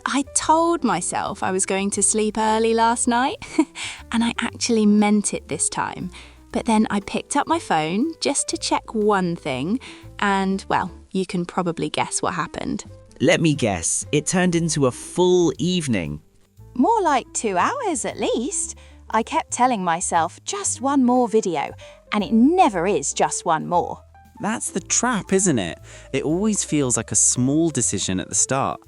I told myself I was going to sleep early last night, and I actually meant it this time. But then I picked up my phone just to check one thing, and, well, you can probably guess what happened. Let me guess, it turned into a full evening. More like 2 hours at least. I kept telling myself just one more video, and it never is just one more. That's the trap, isn't it? It always feels like a small decision at the start.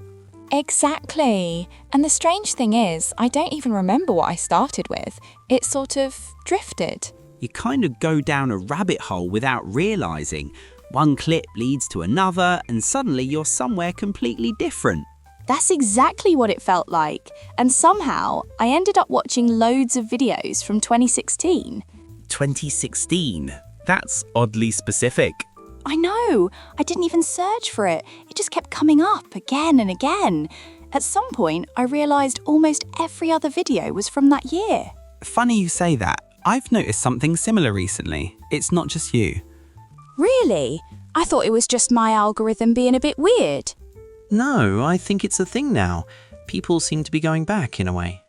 Exactly. And the strange thing is, I don't even remember what I started with. It sort of drifted. You kind of go down a rabbit hole without realizing. One clip leads to another, and suddenly you're somewhere completely different. That's exactly what it felt like. And somehow, I ended up watching loads of videos from 2016. 2016? That's oddly specific. I know. I didn't even search for it. It just kept coming up again and again. At some point, I realized almost every other video was from that year. Funny you say that. I've noticed something similar recently. It's not just you. Really? I thought it was just my algorithm being a bit weird. No, I think it's a thing now. People seem to be going back in a way.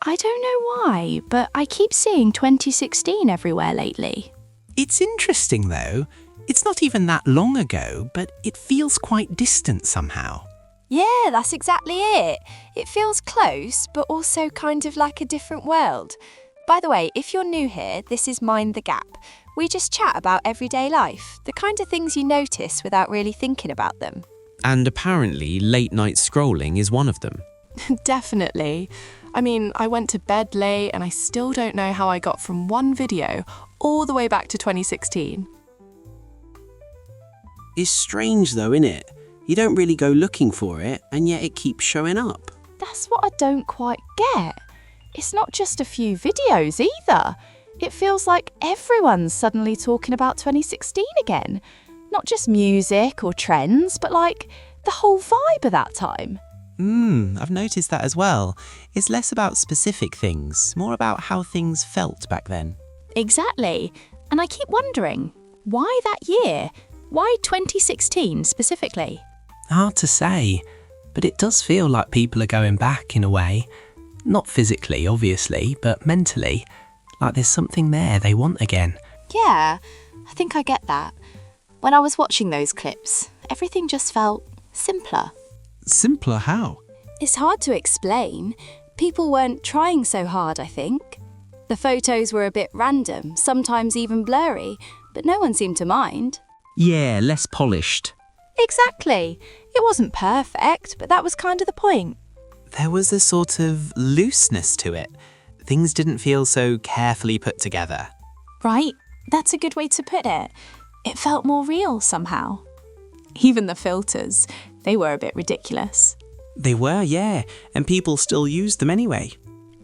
I don't know why, but I keep seeing 2016 everywhere lately. It's interesting though. It's not even that long ago, but it feels quite distant somehow. Yeah, that's exactly it. It feels close, but also kind of like a different world. By the way, if you're new here, this is Mind the Gap. We just chat about everyday life, the kind of things you notice without really thinking about them. And apparently late night scrolling is one of them. Definitely. I mean, I went to bed late and I still don't know how I got from one video all the way back to 2016. It's strange though, innit? You don't really go looking for it, and yet it keeps showing up. That's what I don't quite get. It's not just a few videos either. It feels like everyone's suddenly talking about 2016 again. Not just music or trends, but like the whole vibe of that time. I've noticed that as well. It's less about specific things, more about how things felt back then. Exactly. And I keep wondering, why that year? Why 2016 specifically? Hard to say, but it does feel like people are going back in a way. Not physically, obviously, but mentally. Like there's something there they want again. Yeah, I think I get that. When I was watching those clips, everything just felt simpler. Simpler how? It's hard to explain. People weren't trying so hard, I think. The photos were a bit random, sometimes even blurry, but no one seemed to mind. Yeah, less polished. Exactly. It wasn't perfect, but that was kind of the point. There was a sort of looseness to it. Things didn't feel so carefully put together. Right? That's a good way to put it. It felt more real somehow. Even the filters, they were a bit ridiculous. They were, yeah, and people still used them anyway.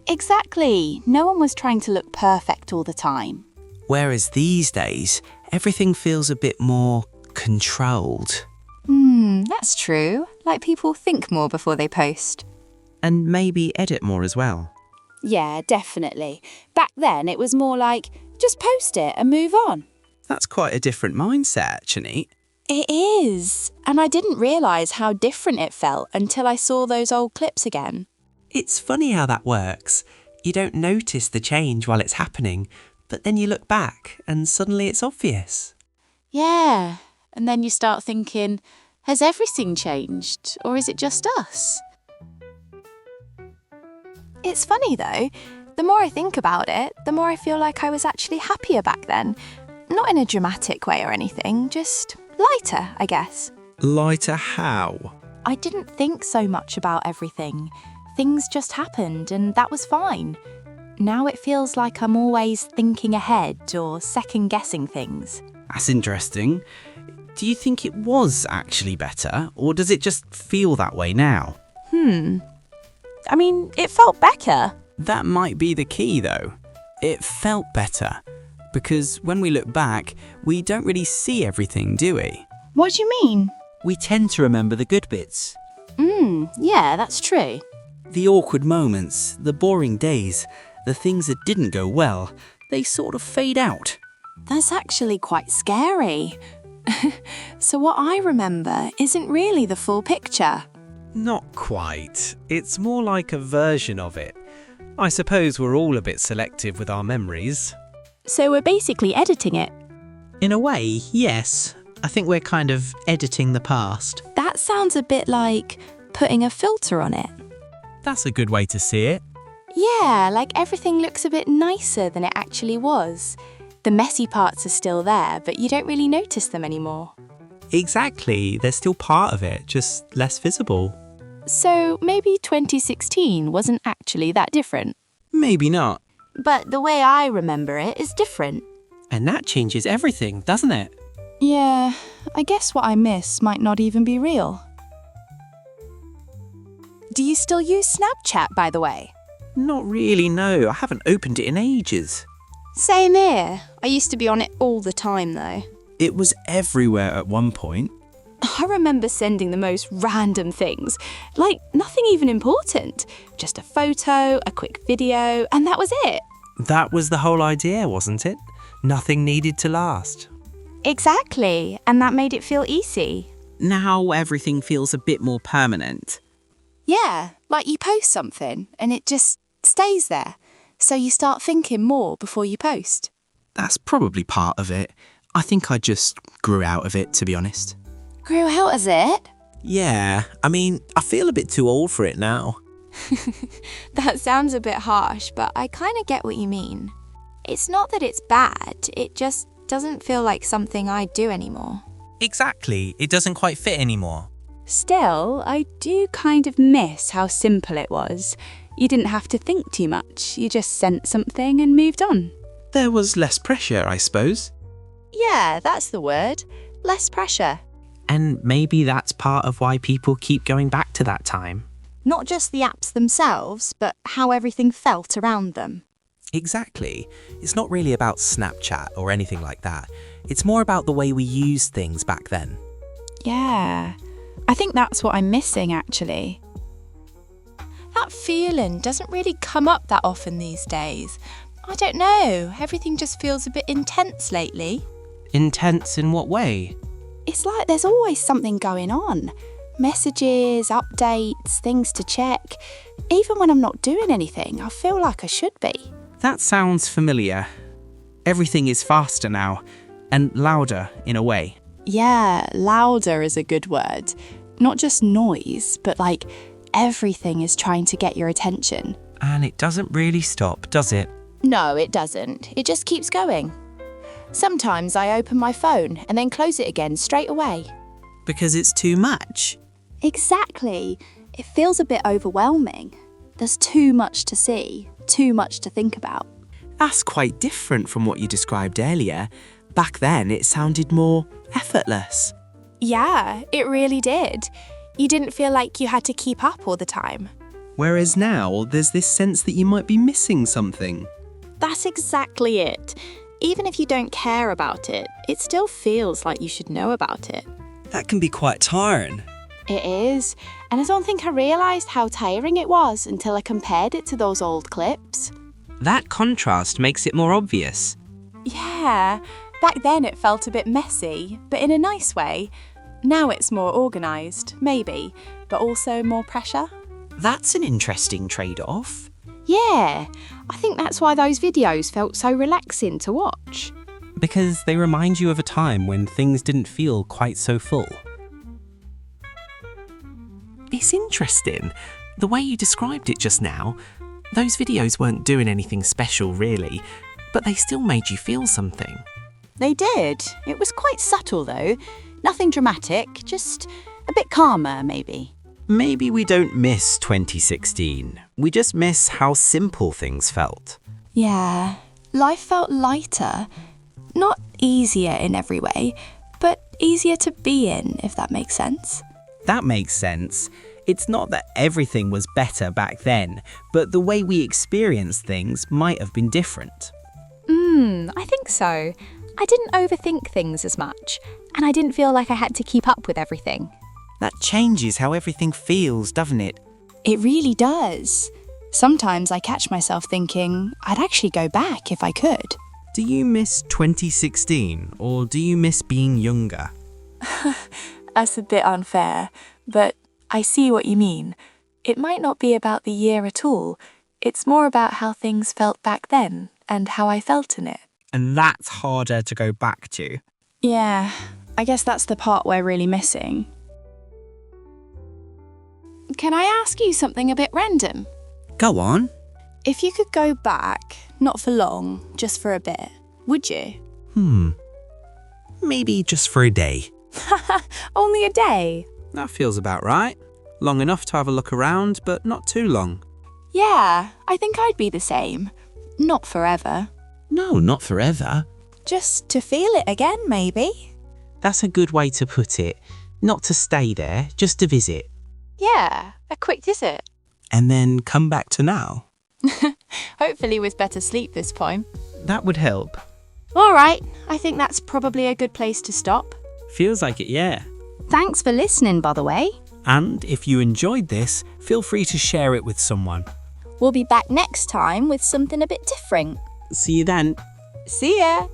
Exactly. No one was trying to look perfect all the time. Whereas these days, everything feels a bit more controlled. That's true. Like people think more before they post. And maybe edit more as well. Yeah, definitely. Back then, it was more like, just post it and move on. That's quite a different mindset, Chanique. It is. And I didn't realise how different it felt until I saw those old clips again. It's funny how that works. You don't notice the change while it's happening, but then you look back and suddenly it's obvious. Yeah. And then you start thinking, has everything changed? Or is it just us? It's funny though. The more I think about it, the more I feel like I was actually happier back then. Not in a dramatic way or anything, just lighter, I guess. Lighter how? I didn't think so much about everything. Things just happened and that was fine. Now it feels like I'm always thinking ahead or second-guessing things. That's interesting. Do you think it was actually better, or does it just feel that way now? I mean, it felt better. That might be the key, though. It felt better. Because when we look back, we don't really see everything, do we? What do you mean? We tend to remember the good bits. Yeah, that's true. The awkward moments, the boring days, the things that didn't go well, they sort of fade out. That's actually quite scary. So what I remember isn't really the full picture. Not quite. It's more like a version of it. I suppose we're all a bit selective with our memories. So we're basically editing it. In a way, yes. I think we're kind of editing the past. That sounds a bit like putting a filter on it. That's a good way to see it. Yeah, like everything looks a bit nicer than it actually was. The messy parts are still there, but you don't really notice them anymore. Exactly. They're still part of it, just less visible. So maybe 2016 wasn't actually that different. Maybe not. But the way I remember it is different. And that changes everything, doesn't it? Yeah, I guess what I miss might not even be real. Do you still use Snapchat, by the way? Not really, no. I haven't opened it in ages. Same here. I used to be on it all the time, though. It was everywhere at one point. I remember sending the most random things, like nothing even important. Just a photo, a quick video, and that was it. That was the whole idea, wasn't it? Nothing needed to last. Exactly, and that made it feel easy. Now everything feels a bit more permanent. Yeah, like you post something and it just stays there. So you start thinking more before you post. That's probably part of it. I think I just grew out of it, to be honest. Grew out as it? Yeah, I mean, I feel a bit too old for it now. That sounds a bit harsh, but I kind of get what you mean. It's not that it's bad, it just doesn't feel like something I do anymore. Exactly. It doesn't quite fit anymore. Still, I do kind of miss how simple it was. You didn't have to think too much, you just sent something and moved on. There was less pressure, I suppose. Yeah, that's the word. Less pressure. And maybe that's part of why people keep going back to that time. Not just the apps themselves, but how everything felt around them. Exactly. It's not really about Snapchat or anything like that. It's more about the way we used things back then. Yeah, I think that's what I'm missing, actually. That feeling doesn't really come up that often these days. I don't know, everything just feels a bit intense lately. Intense in what way? It's like there's always something going on. Messages, updates, things to check. Even when I'm not doing anything, I feel like I should be. That sounds familiar. Everything is faster now, and louder in a way. Yeah, louder is a good word. Not just noise, but like everything is trying to get your attention. And it doesn't really stop, does it? No, it doesn't. It just keeps going. Sometimes I open my phone and then close it again straight away. Because it's too much. Exactly. It feels a bit overwhelming. There's too much to see, too much to think about. That's quite different from what you described earlier. Back then, it sounded more effortless. Yeah, it really did. You didn't feel like you had to keep up all the time. Whereas now, there's this sense that you might be missing something. That's exactly it. Even if you don't care about it, it still feels like you should know about it. That can be quite tiring. It is, and I don't think I realised how tiring it was until I compared it to those old clips. That contrast makes it more obvious. Yeah, back then it felt a bit messy, but in a nice way. Now it's more organised, maybe, but also more pressure. That's an interesting trade-off. Yeah, I think that's why those videos felt so relaxing to watch. Because they remind you of a time when things didn't feel quite so full. It's interesting. The way you described it just now, those videos weren't doing anything special really, but they still made you feel something. They did. It was quite subtle though. Nothing dramatic, just a bit calmer maybe. Maybe we don't miss 2016. We just miss how simple things felt. Yeah, life felt lighter. Not easier in every way, but easier to be in, if that makes sense. That makes sense. It's not that everything was better back then, but the way we experienced things might have been different. I think so. I didn't overthink things as much, and I didn't feel like I had to keep up with everything. That changes how everything feels, doesn't it? It really does. Sometimes I catch myself thinking I'd actually go back if I could. Do you miss 2016, or do you miss being younger? That's a bit unfair, but I see what you mean. It might not be about the year at all. It's more about how things felt back then and how I felt in it. And that's harder to go back to. Yeah, I guess that's the part we're really missing. Can I ask you something a bit random? Go on. If you could go back, not for long, just for a bit, would you? Maybe just for a day. Only a day? That feels about right. Long enough to have a look around, but not too long. Yeah, I think I'd be the same. Not forever. No, not forever. Just to feel it again, maybe. That's a good way to put it. Not to stay there, just to visit. Yeah, a quick visit. And then come back to now. Hopefully with better sleep this time. That would help. All right, I think that's probably a good place to stop. Feels like it, yeah. Thanks for listening, by the way. And if you enjoyed this, feel free to share it with someone. We'll be back next time with something a bit different. See you then. See ya!